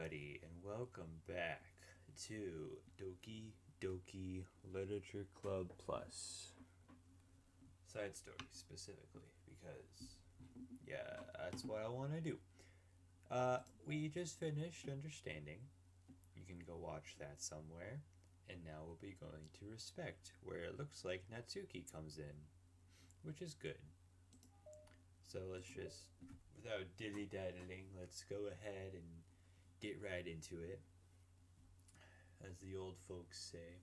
everybody, and welcome back to Doki Literature Club Plus. Side story specifically, because, yeah, that's what I want to do. We just finished Understanding. You can go watch that somewhere. And now we'll be going to Respect, where it looks like Natsuki comes in, which is good. So let's just, without dilly-daddling, let's go ahead and get right into it, as the old folks say.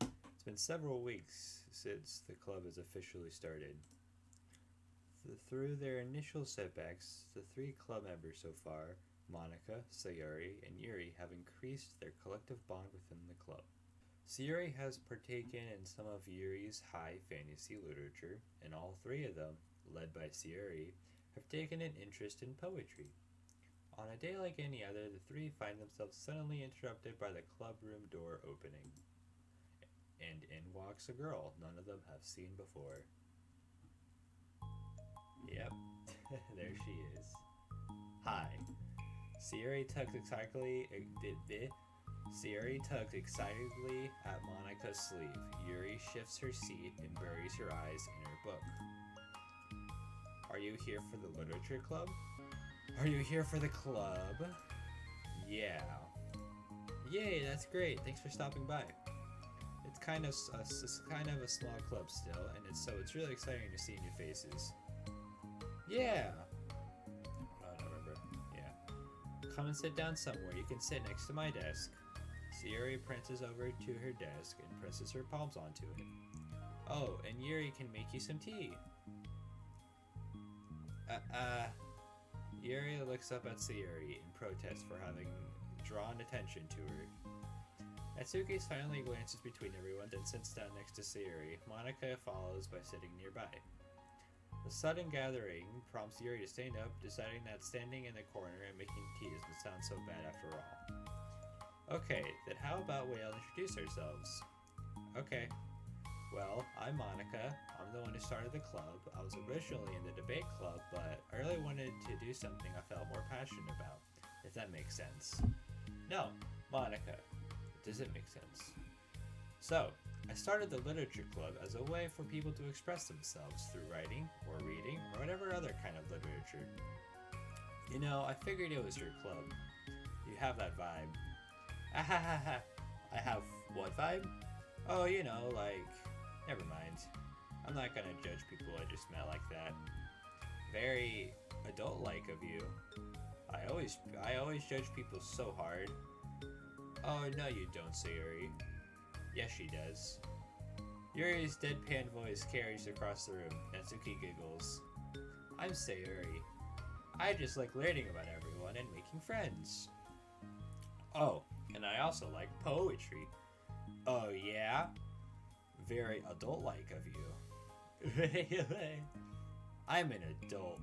It's been several weeks since the club has officially started. Through their initial setbacks, the three club members so far, Monika, Sayuri, and Yuri, have increased their collective bond within the club. Sayuri has partaken in some of Yuri's high fantasy literature, and all three of them, led by Sayuri, have taken an interest in poetry. On a day like any other, the three find themselves suddenly interrupted by the club room door opening. And in walks a girl none of them have seen before. Yep, there she is. Hi. Sayuri tugs excitedly at Monika's sleeve. Yuri shifts her seat and buries her eyes in her book. Are you here for the literature club? Are you here for the club? Yeah. Yay, that's great. Thanks for stopping by. It's kind of a small club still, and it's really exciting to see new faces. Yeah. I don't remember. Yeah. Come and sit down somewhere. You can sit next to my desk. Sayuri prances over to her desk and presses her palms onto it. Oh, and Yuri can make you some tea. Yuri looks up at Sayuri in protest for having drawn attention to her. Natsuki silently glances between everyone, then sits down next to Sayuri. Monika follows by sitting nearby. The sudden gathering prompts Yuri to stand up, deciding that standing in the corner and making tea doesn't sound so bad after all. Okay, then how about we all introduce ourselves? Okay. Well, I'm Monika. I'm the one who started the club. I was originally in the debate club, but I really wanted to do something I felt more passionate about, if that makes sense. No, Monika. Does it make sense? So, I started the literature club as a way for people to express themselves through writing, or reading, or whatever other kind of literature. You know, I figured it was your club. You have that vibe. Ahahaha. I have what vibe? Oh, you know, like... Never mind. I'm not gonna judge people I just met like that. Very adult-like of you. I always judge people so hard. Oh, no you don't, Sayuri. Yes, she does. Yuri's deadpan voice carries across the room. Natsuki giggles. I'm Sayuri. I just like learning about everyone and making friends. Oh, and I also like poetry. Oh, yeah? Very adult-like of you. I'm an adult.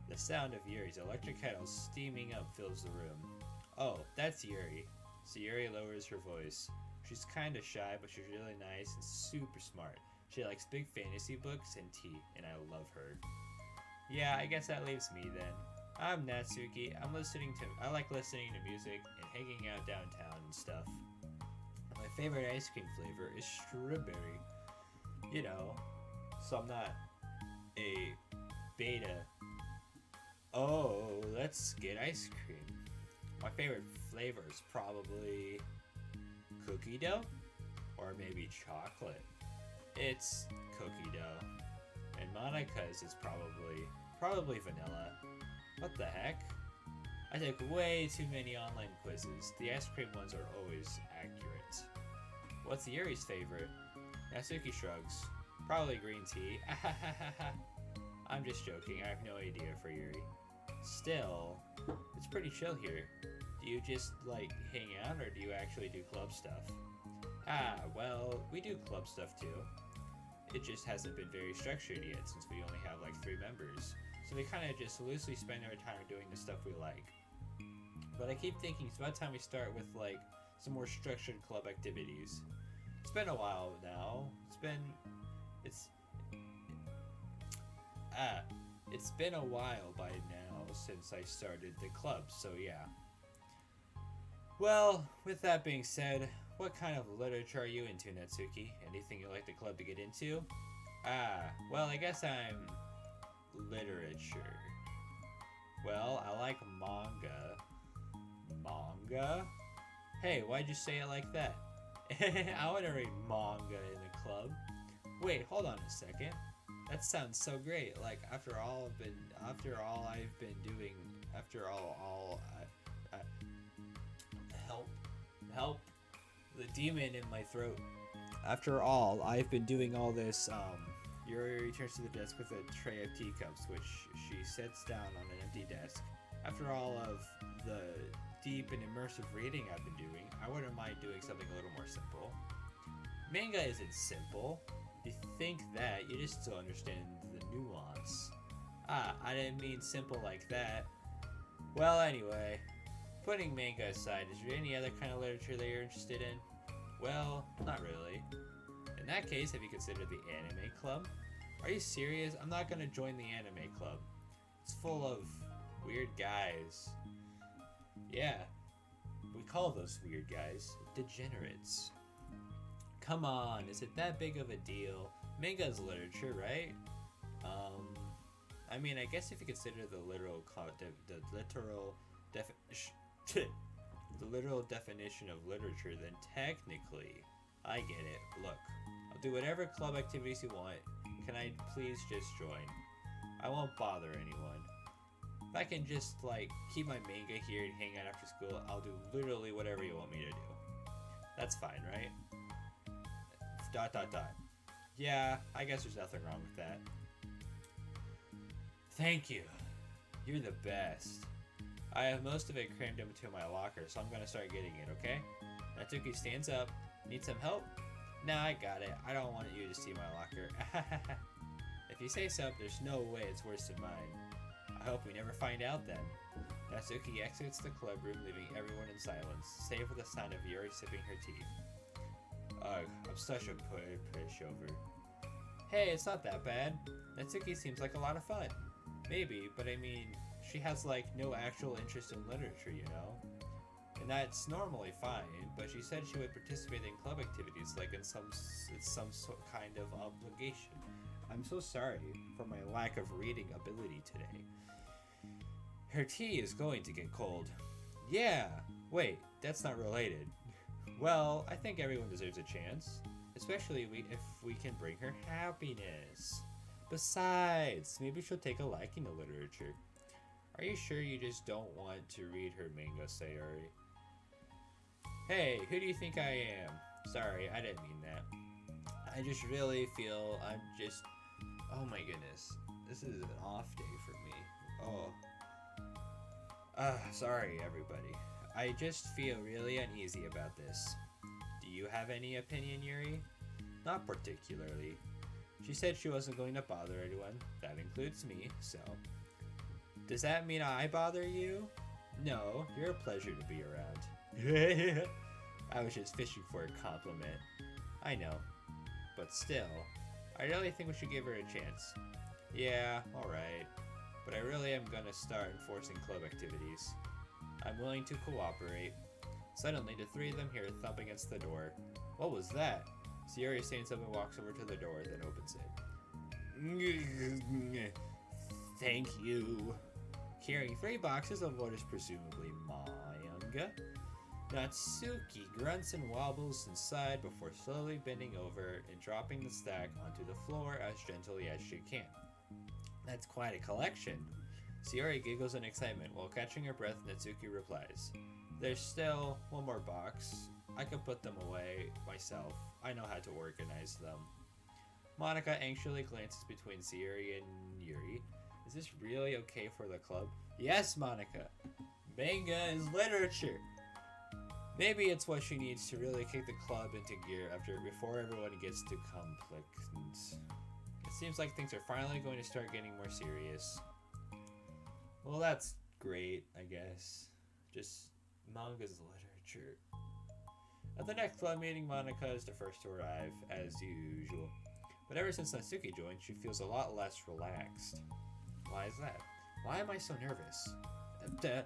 The sound of Yuri's electric kettle steaming up fills the room. Oh, that's Yuri. Sayuri lowers her voice. She's kinda shy, but she's really nice and super smart. She likes big fantasy books and tea, and I love her. Yeah, I guess that leaves me then. I'm Natsuki. I like listening to music and hanging out downtown and stuff. My favorite ice cream flavor is strawberry. You know, so I'm not a beta. Oh, let's get ice cream. My favorite flavor is probably cookie dough or maybe chocolate. It's cookie dough. And Monika's is probably vanilla. What the heck? I took way too many online quizzes. The ice cream ones are always accurate. What's Yuri's favorite? Natsuki shrugs. Probably green tea. I'm just joking. I have no idea for Yuri. Still, it's pretty chill here. Do you just, hang out, or do you actually do club stuff? Well, we do club stuff too. It just hasn't been very structured yet since we only have, 3 members. So we kind of just loosely spend our time doing the stuff we like. But I keep thinking it's about time we start with, some more structured club activities. It's been a while now. It's been a while by now since I started the club, so yeah. Well, with that being said, what kind of literature are you into, Natsuki? Anything you'd like the club to get into? Ah, well, I guess I'm literature. Well, I like manga. Manga? Hey, why'd you say it like that? I want to read manga in the club. Wait, hold on a second. That sounds so great. Like after all I've been doing, help, the demon in my throat. After all, I've been doing all this. Yuri returns to the desk with a tray of teacups, which she sets down on an empty desk. After all of the deep and immersive reading I've been doing, I wouldn't mind doing something a little more simple. Manga isn't simple. If you think that, you just still understand the nuance. Ah, I didn't mean simple like that. Well, anyway, putting manga aside, is there any other kind of literature that you're interested in? Well, not really. In that case, have you considered the anime club? Are you serious? I'm not gonna join the anime club. It's full of weird guys. Yeah, we call those weird guys degenerates. Come on, is it that big of a deal? Manga's literature, right? I mean, I guess if you consider the literal definition of literature, then technically, I get it. Look, I'll do whatever club activities you want. Can I please just join? I won't bother anyone. If I can just, keep my manga here and hang out after school, I'll do literally whatever you want me to do. That's fine, right? ... Yeah, I guess there's nothing wrong with that. Thank you. You're the best. I have most of it crammed into my locker, so I'm gonna start getting it, okay? Natsuki stands up. Need some help? Nah, I got it. I don't want you to see my locker. If you say so, there's no way it's worse than mine. I hope we never find out then. Natsuki exits the club room, leaving everyone in silence, save for the sound of Yuri sipping her tea. Ugh, I'm such a pushover. Hey, it's not that bad. Natsuki seems like a lot of fun. Maybe, but I mean, she has no actual interest in literature, you know? And that's normally fine, but she said she would participate in club activities in some kind of obligation. I'm so sorry for my lack of reading ability today. Her tea is going to get cold. Yeah, wait, that's not related. Well, I think everyone deserves a chance, especially if we can bring her happiness. Besides, maybe she'll take a liking to literature. Are you sure you just don't want to read her manga, Sayori? Hey, who do you think I am? Sorry, I didn't mean that. I just really feel oh my goodness. This is an off day for me. Sorry everybody. I just feel really uneasy about this. Do you have any opinion, Yuri? Not particularly. She said she wasn't going to bother anyone. That includes me, so... Does that mean I bother you? No, you're a pleasure to be around. I was just fishing for a compliment. I know. But still, I really think we should give her a chance. Yeah, alright. But I really am gonna start enforcing club activities. I'm willing to cooperate. Suddenly, the three of them hear a thump against the door. What was that? Sayori stands up and walks over to the door, then opens it. Thank you. Carrying 3 boxes of what is presumably manga, Natsuki grunts and wobbles inside before slowly bending over and dropping the stack onto the floor as gently as she can. That's quite a collection. Sayori giggles in excitement while catching her breath. Natsuki replies, There's still one more box. I can put them away myself. I know how to organize them. Monika anxiously glances between Sayori and Yuri. Is this really okay for the club? Yes, Monika. Manga is literature. Maybe it's what she needs to really kick the club into gear before everyone gets too complex. It seems like things are finally going to start getting more serious. Well, that's great, I guess. Just manga's literature. At the next club meeting, Monika is the first to arrive, as usual. But ever since Natsuki joined, she feels a lot less relaxed. Why is that? Why am I so nervous? Uh,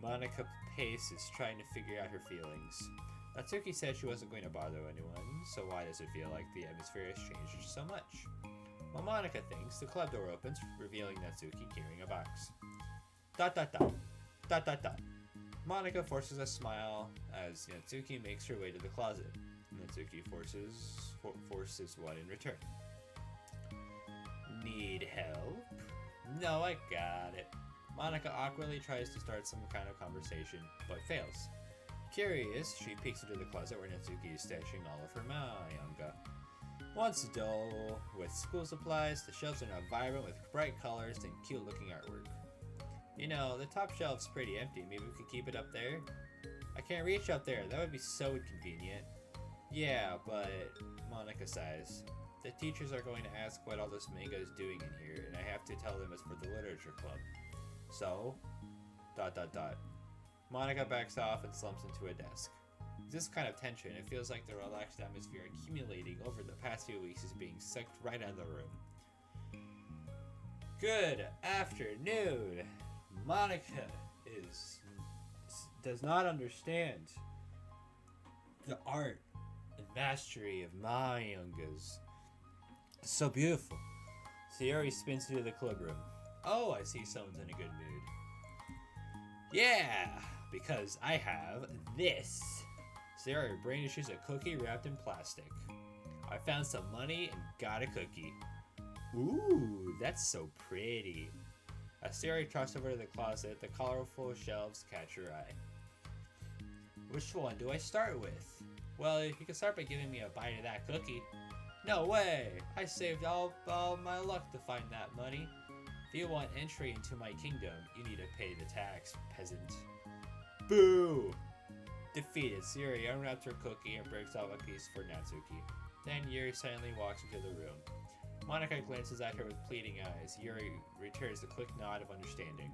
Monika paces, trying to figure out her feelings. Natsuki said she wasn't going to bother anyone, so why does it feel like the atmosphere has changed so much? While Monika thinks, the club door opens, revealing Natsuki carrying a box. Dot dot dot. Dot dot dot. Monika forces a smile as Natsuki makes her way to the closet. Natsuki forces one in return. Need help? No, I got it. Monika awkwardly tries to start some kind of conversation, but fails. Curious, she peeks into the closet where Natsuki is stashing all of her manga. Once dull with school supplies, the shelves are now vibrant with bright colors and cute-looking artwork. You know, the top shelf's pretty empty. Maybe we could keep it up there? I can't reach up there. That would be so inconvenient. Yeah, but Monika sighs. The teachers are going to ask what all this manga is doing in here, and I have to tell them it's for the literature club. So, ... Monika backs off and slumps into a desk. This kind of tension, it feels like the relaxed atmosphere accumulating over the past few weeks is being sucked right out of the room. Good afternoon. Monika does not understand the art and mastery of mangas. So beautiful. Sayori spins into the club room. Oh, I see someone's in a good mood. Yeah, because I have this. Sayori brandishes a cookie wrapped in plastic. I found some money and got a cookie. Ooh, that's so pretty. As Sayori trots over to the closet, the colorful shelves catch her eye. Which one do I start with? Well, you can start by giving me a bite of that cookie. No way! I saved all my luck to find that money. If you want entry into my kingdom, you need to pay the tax, peasant. Boo! Defeated, Sayori unwraps her cookie and breaks off a piece for Natsuki. Then Yuri silently walks into the room. Monika glances at her with pleading eyes. Yuri returns a quick nod of understanding.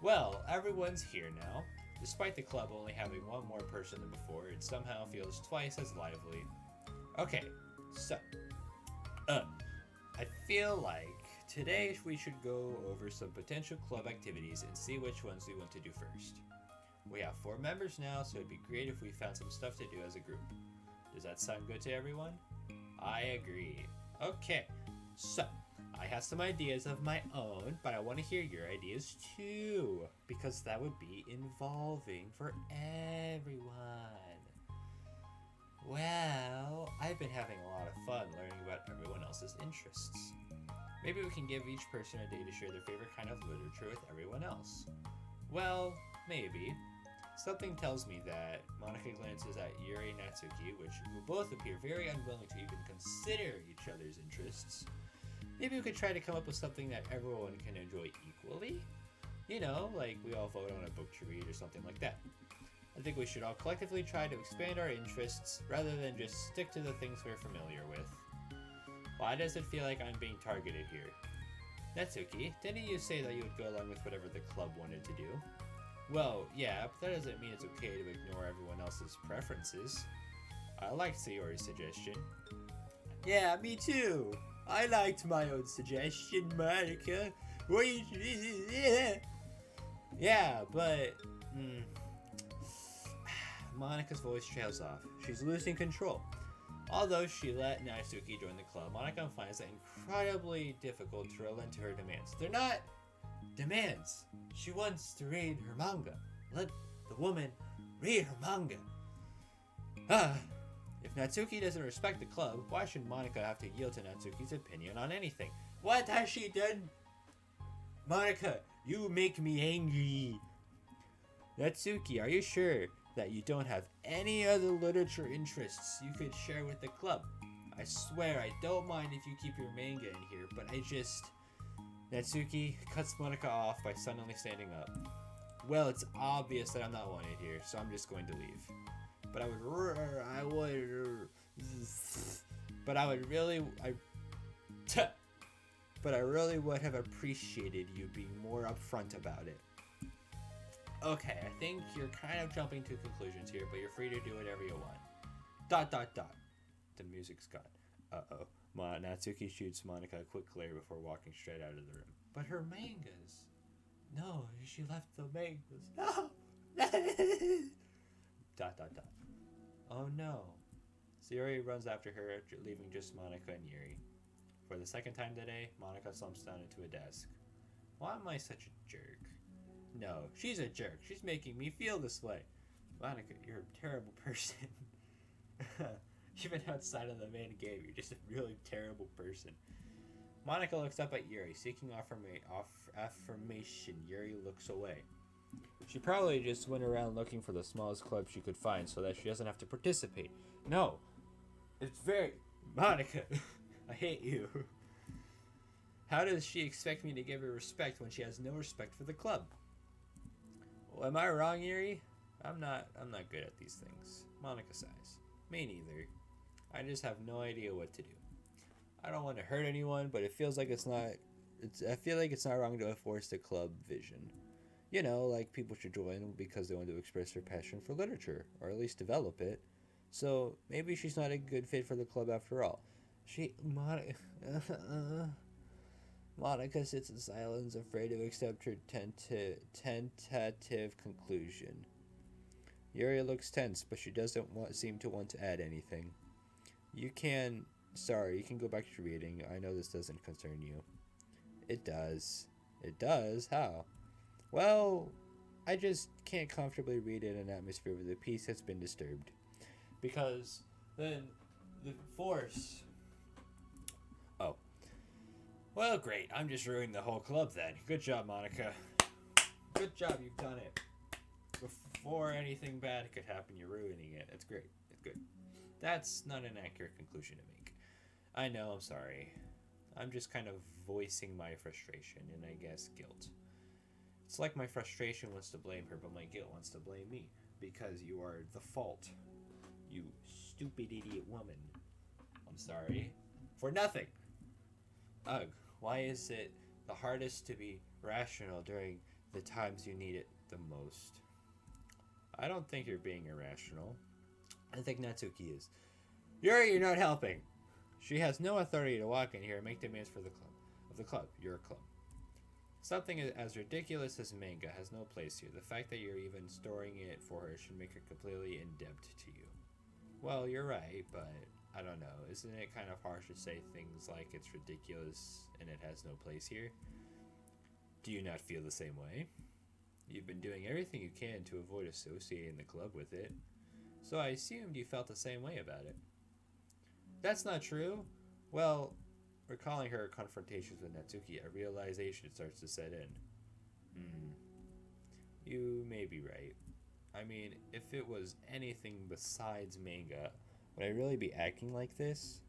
Well, everyone's here now. Despite the club only having one more person than before, it somehow feels twice as lively. Okay, so, I feel like today we should go over some potential club activities and see which ones we want to do first. We have 4 members now, so it'd be great if we found some stuff to do as a group. Does that sound good to everyone? I agree. Okay, so I have some ideas of my own, but I want to hear your ideas too, because that would be involving for everyone. Well, I've been having a lot of fun learning about everyone else's interests. Maybe we can give each person a day to share their favorite kind of literature with everyone else. Well, maybe. Something tells me that Monika glances at Yuri and Natsuki, who both appear very unwilling to even consider each other's interests. Maybe we could try to come up with something that everyone can enjoy equally? You know, like we all vote on a book to read or something like that. I think we should all collectively try to expand our interests rather than just stick to the things we're familiar with. Why does it feel like I'm being targeted here? Natsuki, didn't you say that you would go along with whatever the club wanted to do? Well, yeah, but that doesn't mean it's okay to ignore everyone else's preferences. I liked Sayori's suggestion. Yeah, me too. I liked my own suggestion, Monika. Yeah, but... Monika's voice trails off. She's losing control. Although she let Natsuki join the club, Monika finds it incredibly difficult to relent to her demands. They're not demands. She wants to read her manga. Let the woman read her manga. If Natsuki doesn't respect the club, why should Monika have to yield to Natsuki's opinion on anything? What has she done? Monika, you make me angry. Natsuki, are you sure that you don't have any other literature interests you could share with the club? I swear I don't mind if you keep your manga in here, but I just... Natsuki cuts Monika off by suddenly standing up. Well, it's obvious that I'm not wanted here, so I'm just going to leave. But I really would have appreciated you being more upfront about it. Okay, I think you're kind of jumping to conclusions here, but you're free to do whatever you want. ... The music's gone. Uh-oh. Natsuki shoots Monika a quick glare before walking straight out of the room. But her mangas. No, she left the mangas. No! dot dot dot. Oh no. Sayori runs after her, leaving just Monika and Yuri. For the second time today, Monika slumps down into a desk. Why am I such a jerk? No, she's a jerk. She's making me feel this way. Monika, you're a terrible person. Even outside of the main game, you're just a really terrible person. Monika looks up at Yuri, seeking affirmation. Yuri looks away. She probably just went around looking for the smallest club she could find so that she doesn't have to participate. No, it's very... Monika, I hate you. How does she expect me to give her respect when she has no respect for the club? Well, am I wrong, Yuri? I'm not good at these things. Monika sighs. Me neither. I just have no idea what to do. I don't want to hurt anyone, but it feels like I feel like it's not wrong to enforce the club vision. You know, like people should join because they want to express their passion for literature, or at least develop it. So maybe she's not a good fit for the club after all. Monika sits in silence, afraid to accept her tentative conclusion. Yuri looks tense, but she doesn't seem to want to add anything. You can go back to reading. I know this doesn't concern you. It does. It does? How? Well, I just can't comfortably read in an atmosphere where the peace has been disturbed. Because then the force... Oh. Well, great. I'm just ruining the whole club then. Good job, Monika. Good job, you've done it. Before anything bad could happen, you're ruining it. It's great. It's good. That's not an accurate conclusion to make. I know, I'm sorry. I'm just kind of voicing my frustration and I guess guilt. It's like my frustration wants to blame her, but my guilt wants to blame me. Because you are the fault. You stupid idiot woman. I'm sorry. For nothing. Ugh, why is it the hardest to be rational during the times you need it the most? I don't think you're being irrational. I think Natsuki is. Yuri, you're not helping. She has no authority to walk in here and make demands for the club. Your club. Something as ridiculous as manga has no place here. The fact that you're even storing it for her should make her completely indebted to you. Well, you're right, but I don't know. Isn't it kind of harsh to say things like it's ridiculous and it has no place here? Do you not feel the same way? You've been doing everything you can to avoid associating the club with it. So I assumed you felt the same way about it. That's not true. Well, recalling her confrontations with Natsuki, a realization starts to set in. You may be right. I mean, if it was anything besides manga, would I really be acting like this?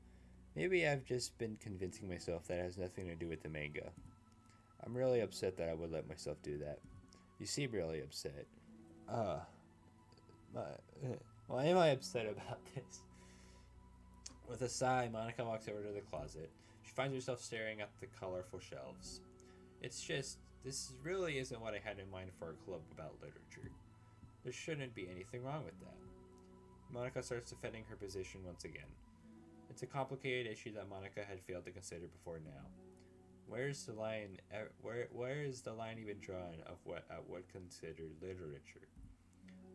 Maybe I've just been convincing myself that it has nothing to do with the manga. I'm really upset that I would let myself do that. You seem really upset. Why am I upset about this? With a sigh, Monika walks over to the closet. She finds herself staring at the colorful shelves. It's just, this really isn't what I had in mind for a club about literature. There shouldn't be anything wrong with that. Monika starts defending her position once again. It's a complicated issue that Monika had failed to consider before now. Where is the line even drawn of what considered literature?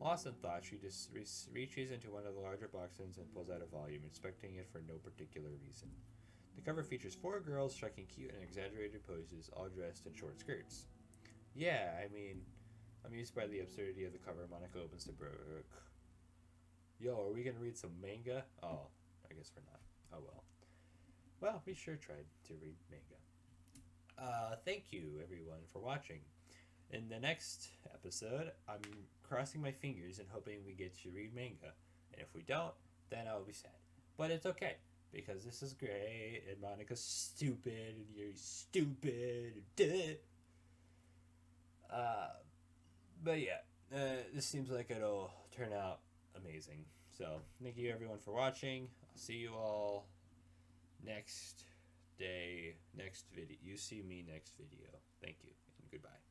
Lost in thought, she just reaches into one of the larger boxes and pulls out a volume, inspecting it for no particular reason. The cover features 4 girls striking cute and exaggerated poses, all dressed in short skirts. Yeah, I mean, amused by the absurdity of the cover, Monika opens the book. Yo, are we gonna read some manga? Oh, I guess we're not. Oh well. Well, we sure tried to read manga. Thank you everyone for watching. In the next episode, I'm crossing my fingers and hoping we get to read manga. And if we don't, then I'll be sad. But it's okay, because this is great, and Monika's stupid, and you're stupid, and but yeah, this seems like it'll turn out amazing. So, thank you everyone for watching. I'll see you all next video. You see me next video. Thank you, and goodbye.